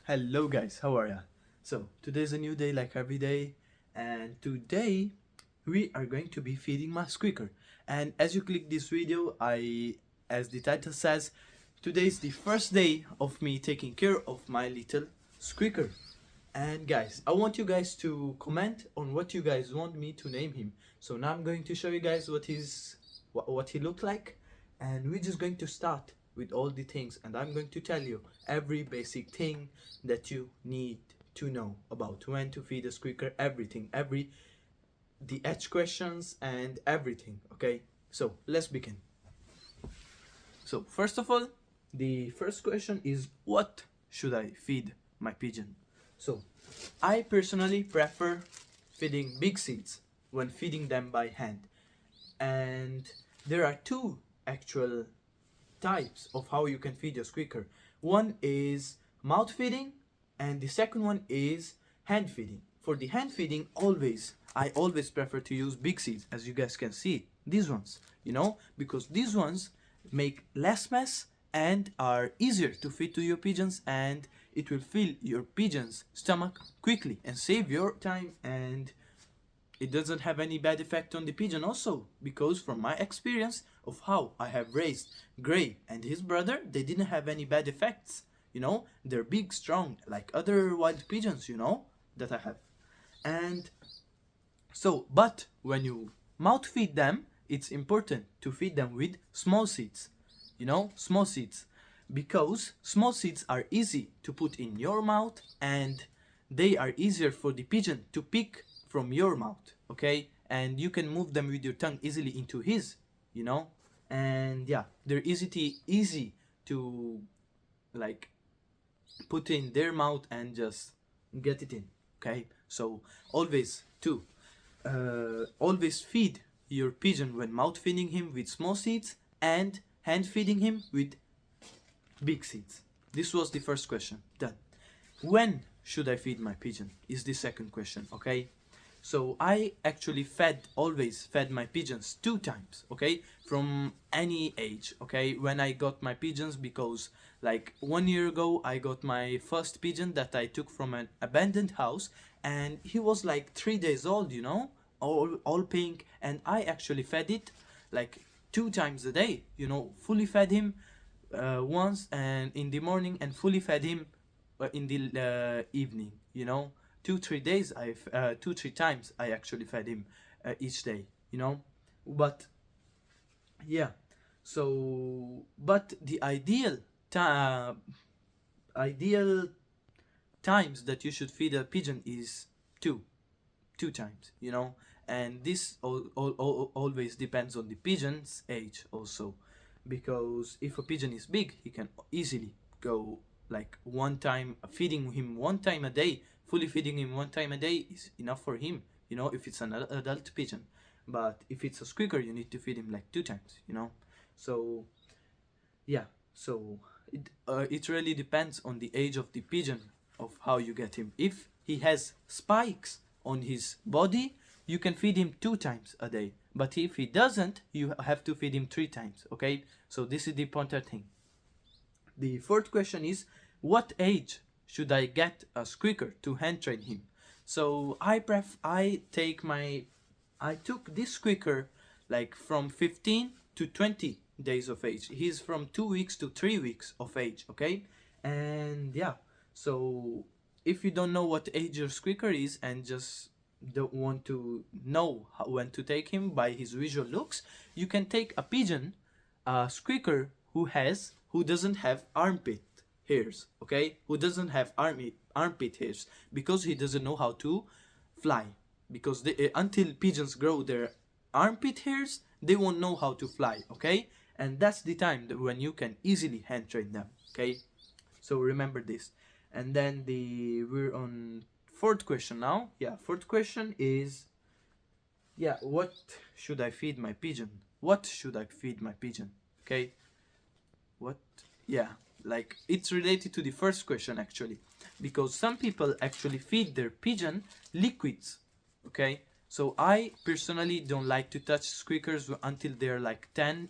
Hello guys, how are ya? So today's a new day like every day, and today we are going to be feeding my squeaker. And as you click this video, as the title says, today is the first day of me taking care of my little squeaker. And guys, I want you guys to comment on what you guys want me to name him. So now I'm going to show you guys what he looked like, and we're just going to start with all the things, and I'm going to tell you every basic thing that you need to know about when to feed a squeaker, everything, the edge questions and everything. Okay, so let's begin. So first of all, the first question is, what should I feed my pigeon? So I personally prefer feeding big seeds when feeding them by hand, and there are two actual types of how you can feed your squeaker. One is mouth feeding, and the second one is hand feeding. For the hand feeding, I always prefer to use big seeds, as you guys can see. These ones, because these ones make less mess and are easier to feed to your pigeons, and it will fill your pigeon's stomach quickly and save your time, and it doesn't have any bad effect on the pigeon also, because from my experience of how I have raised Gray and his brother, they didn't have any bad effects. They're big, strong, like other wild pigeons, that I have. And so, but when you mouth feed them, it's important to feed them with small seeds, small seeds, because small seeds are easy to put in your mouth, and they are easier for the pigeon to pick from your mouth, okay? And you can move them with your tongue easily into his, and yeah, they're easy to like put in their mouth and just get it in, okay? So always feed your pigeon when mouth feeding him with small seeds and hand feeding him with big seeds. This was the first question. Done. When should I feed my pigeon is the second question, okay? So I actually always fed my pigeons 2 times, okay? From any age, okay? When I got my pigeons, because like 1 year ago, I got my first pigeon that I took from an abandoned house, and he was like 3 days old, all pink, and I actually fed it like 2 times a day, fully fed him once and in the morning, and fully fed him in the evening, 2 3 days 2 3 times I actually fed him each day, but yeah. So but the ideal times that you should feed a pigeon is two times, and this always depends on the pigeon's age also, because if a pigeon is big, he can easily go like one time, feeding him 1 time a day, fully feeding him 1 time a day is enough for him, if it's an adult pigeon. But if it's a squeaker, you need to feed him like 2 times, so yeah. So it really depends on the age of the pigeon, of how you get him. If he has spikes on his body, you can feed him 2 times a day, but if he doesn't, you have to feed him 3 times, okay? So this is the important thing. The fourth question is, what age should I get a squeaker to hand train him? So I took this squeaker like from 15 to 20 days of age. He's from 2 weeks to 3 weeks of age, okay? And yeah, so if you don't know what age your squeaker is and just don't want to know when to take him by his visual looks, you can take a pigeon, a squeaker who doesn't have armpit hairs, okay? Who doesn't have armpit hairs, because he doesn't know how to fly. Because until pigeons grow their armpit hairs, they won't know how to fly, okay? And that's the time when you can easily hand train them, okay? So remember this. And then we're on fourth question now. Yeah, fourth question is, yeah, what should I feed my pigeon? What should I feed my pigeon? Okay? What? Yeah, like it's related to the first question actually, because some people actually feed their pigeon liquids, okay? So I personally don't like to touch squeakers until they're like 10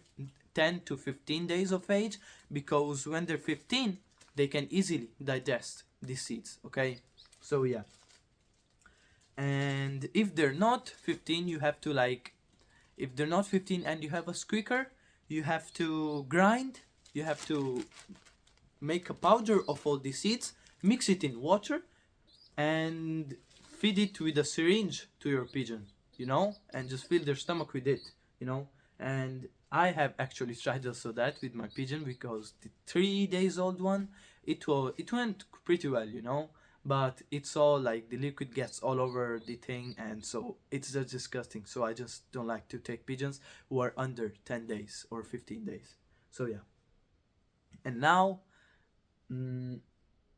to 15 days of age, because when they're 15, they can easily digest these seeds, okay? So yeah. And if they're not 15, you have to like, if they're not 15 and you have a squeaker, you have to grind, you have to make a powder of all these seeds, mix it in water, and feed it with a syringe to your pigeon, you know, and just fill their stomach with it, you know. And I have actually tried also that with my pigeon, because the 3 days old one, it went pretty well, you know, but it's all like the liquid gets all over the thing, and so it's just disgusting. So I just don't like to take pigeons who are under 10 days or 15 days. So yeah. And now, mm,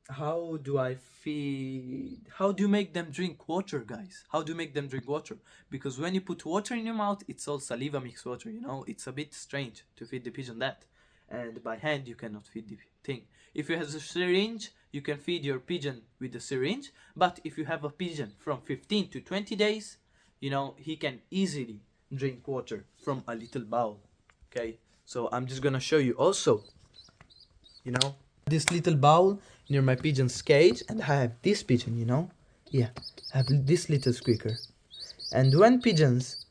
how do I feed? How do you make them drink water, guys? How do you make them drink water? Because when you put water in your mouth, it's all saliva mixed water, you know? It's a bit strange to feed the pigeon that. And by hand, you cannot feed the thing. If you have a syringe, you can feed your pigeon with the syringe. But if you have a pigeon from 15 to 20 days, you know, he can easily drink water from a little bowl. Okay? So I'm just gonna show you also, you know, this little bowl near my pigeon's cage, and I have this pigeon, you know, yeah, I have this little squeaker. And when pigeons,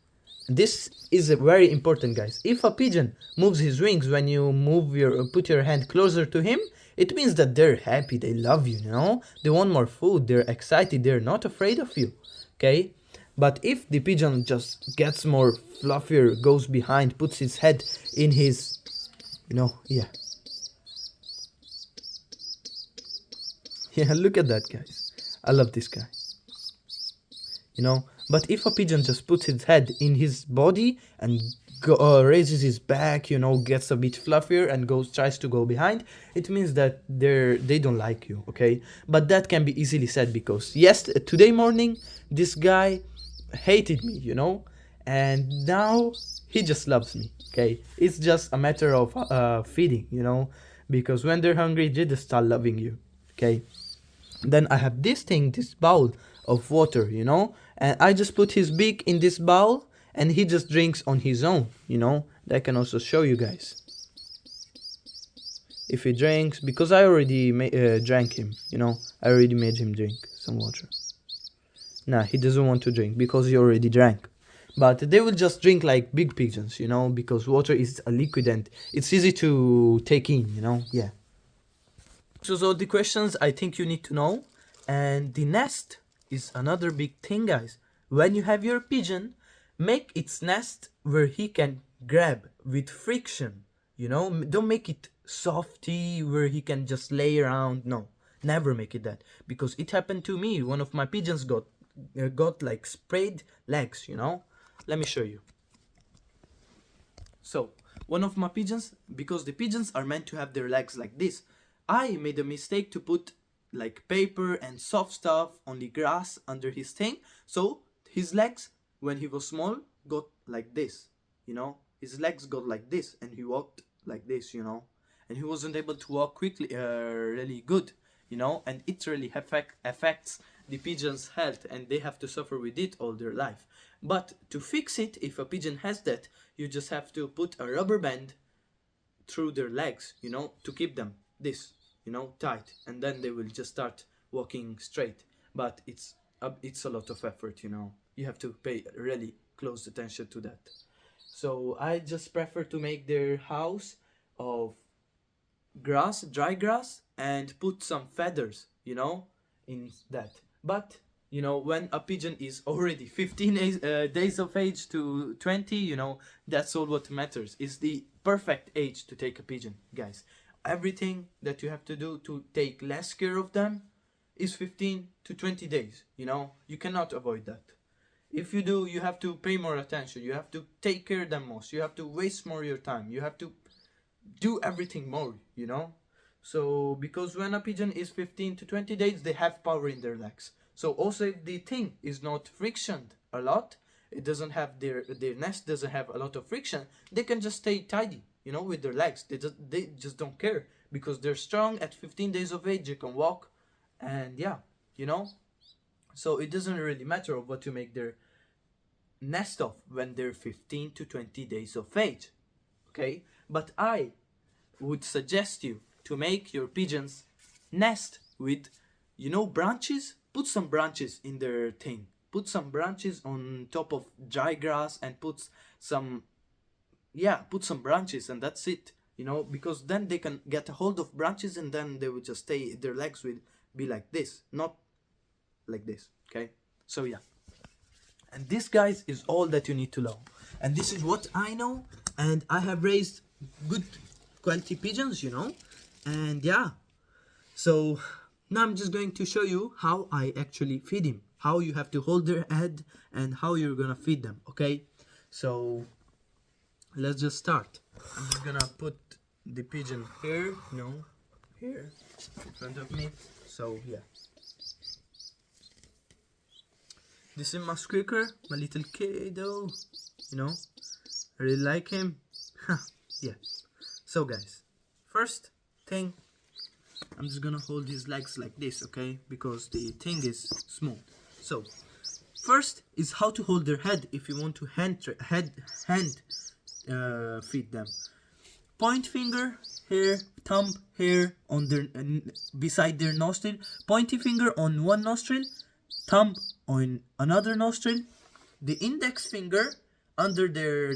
this is very important, guys, if a pigeon moves his wings when you put your hand closer to him, it means that they're happy, they love you, you know, they want more food, they're excited, they're not afraid of you, okay? But if the pigeon just gets more fluffier, goes behind, puts his head in his, you know, yeah. Yeah, look at that, guys. I love this guy. You know, but if a pigeon just puts his head in his body and raises his back, you know, gets a bit fluffier and tries to go behind, it means that they don't like you, okay? But that can be easily said, because today morning this guy hated me, you know, and now he just loves me, okay? It's just a matter of feeding, you know, because when they're hungry, they just start loving you, okay? Then I have this bowl of water, you know, and I just put his beak in this bowl and he just drinks on his own, you know. That I can also show you guys. If he drinks, because I already drank him, you know, I already made him drink some water. Nah, he doesn't want to drink because he already drank. But they will just drink like big pigeons, you know, because water is a liquid and it's easy to take in, you know, yeah. So all the questions I think you need to know. And the nest is another big thing, guys. When you have your pigeon, make its nest where he can grab with friction, you know. Don't make it softy where he can just lay around. No, never make it that, because it happened to me. One of my pigeons got like sprayed legs, you know. Let me show you. So one of my pigeons, because the pigeons are meant to have their legs like this, I made a mistake to put like paper and soft stuff on the grass under his thing. So his legs, when he was small, got like this, you know. His legs got like this and he walked like this, you know. And he wasn't able to walk quickly, really good, you know. And it really affects the pigeon's health, and they have to suffer with it all their life. But to fix it, if a pigeon has that, you just have to put a rubber band through their legs, you know, to keep them this, you know, tight, and then they will just start walking straight. But it's a lot of effort, you know. You have to pay really close attention to that. So I just prefer to make their house of grass, dry grass, and put some feathers, you know, in that. But you know, when a pigeon is already 15 days of age to 20, you know, that's all what matters. Is the perfect age to take a pigeon, guys. Everything that you have to do to take less care of them is 15 to 20 days, you know. You cannot avoid that. If you do, you have to pay more attention, you have to take care of them most, you have to waste more your time, you have to do everything more, you know. So because when a pigeon is 15 to 20 days, they have power in their legs. So also if the thing is not frictioned a lot, it doesn't have their nest doesn't have a lot of friction, they can just stay tidy, you know, with their legs. They just don't care, because they're strong. At 15 days of age they can walk, and yeah, you know. So it doesn't really matter of what you make their nest of when they're 15 to 20 days of age, okay. But I would suggest you to make your pigeons nest with, you know, branches. Put some branches in their thing. Put some branches on top of dry grass and put some, yeah, put some branches, and that's it, you know, because then they can get a hold of branches and then they will just stay, their legs will be like this, not like this. Okay, so yeah, and this, guys, is all that you need to know, and this is what I know, and I have raised good quality pigeons, you know, and yeah, so now I'm just going to show you how I actually feed him, how you have to hold their head and how you're gonna feed them. Okay, so let's just start. I'm just gonna put the pigeon here, here in front of me. So yeah, this is my Squeaker, my little kiddo, you know, I really like him. Yeah, so guys, first thing, I'm just gonna hold his legs like this, okay, because the thing is small. So first is how to hold their head if you want to hand feed them. Point finger here, thumb here on their beside their nostril, pointy finger on one nostril, thumb on another nostril, the index finger under their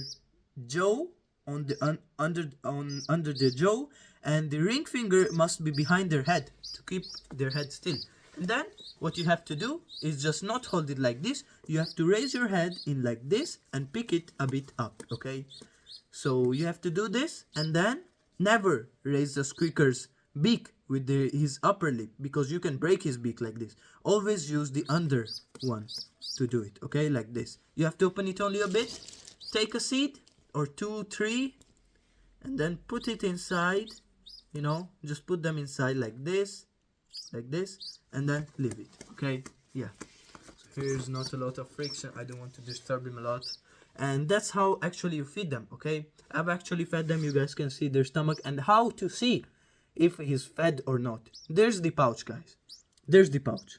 jaw, on the under the jaw, and the ring finger must be behind their head to keep their head still. And then what you have to do is just not hold it like this. You have to raise your head in like this and pick it a bit up, okay? So you have to do this, and then never raise the Squeaker's beak with his upper lip, because you can break his beak like this. Always use the under one to do it, okay? Like this. You have to open it only a bit. Take a seed or 2, 3, and then put it inside, you know, just put them inside like this, and then leave it, okay? Yeah, so here's not a lot of friction. I don't want to disturb him a lot, and that's how actually you feed them, okay? I've actually fed them. You guys can see their stomach, and how to see if he's fed or not. There's the pouch, guys. There's the pouch.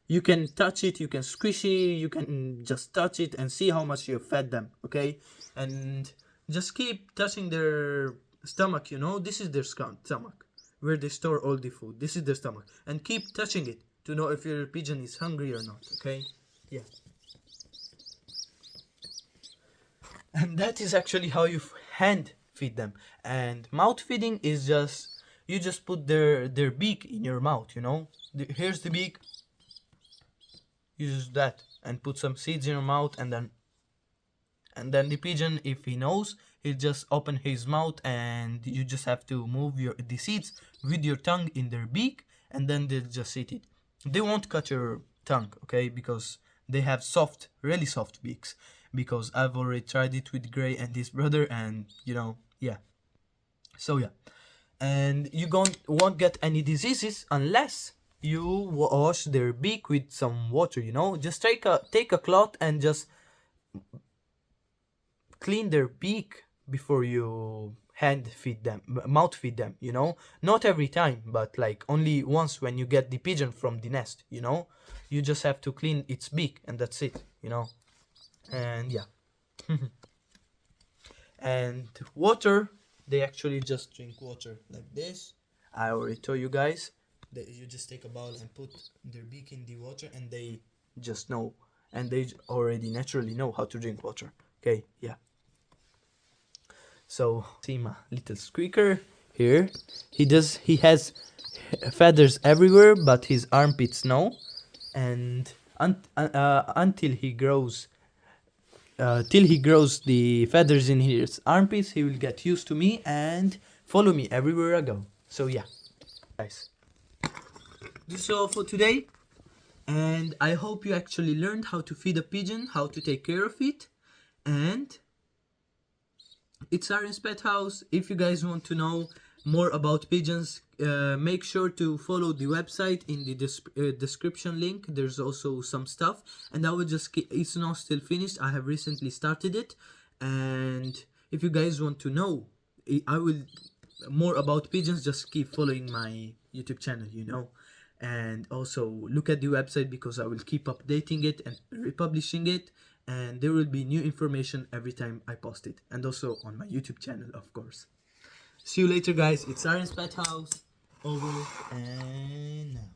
You can touch it, you can squish it, you can just touch it and see how much you fed them, okay? And just keep touching their stomach, you know, this is their stomach, where they store all the food. This is their stomach, and keep touching it to know if your pigeon is hungry or not, okay? Yeah. And that is actually how you hand feed them. And mouth feeding is just, you just put their beak in your mouth, you know. Here's the beak. Use that and put some seeds in your mouth, and then the pigeon, if he knows, he'll just open his mouth, and you just have to move the seeds with your tongue in their beak, and then they'll just eat it. They won't cut your tongue, okay, because they have soft, really soft beaks, because I've already tried it with Gray and his brother, and you know, yeah. So yeah, and you won't get any diseases unless you wash their beak with some water, you know. Just take a cloth and just clean their beak before you mouth feed them, you know. Not every time, but like only once when you get the pigeon from the nest, you know. You just have to clean its beak, and that's it, you know. And yeah. And water, they actually just drink water like this. I already told you guys that you just take a bowl and put their beak in the water, and they just know, and they already naturally know how to drink water, okay? Yeah. So see my little Squeaker here. He has feathers everywhere, but his armpits no, and until he grows till he grows the feathers in his armpits, he will get used to me and follow me everywhere I go. So yeah, guys, this is all for today, and I hope you actually learned how to feed a pigeon, how to take care of it, and it's Aryan's Pet House. If you guys want to know more about pigeons, make sure to follow the website in the description link. There's also some stuff, and I will just it's not still finished. I have recently started it, and if you guys want to know more about pigeons, just keep following my YouTube channel, you know. And also look at the website, because I will keep updating it and republishing it, and there will be new information every time I post it, and also on my YouTube channel, of course. See you later, guys. It's Aryan's Pet House. over and now.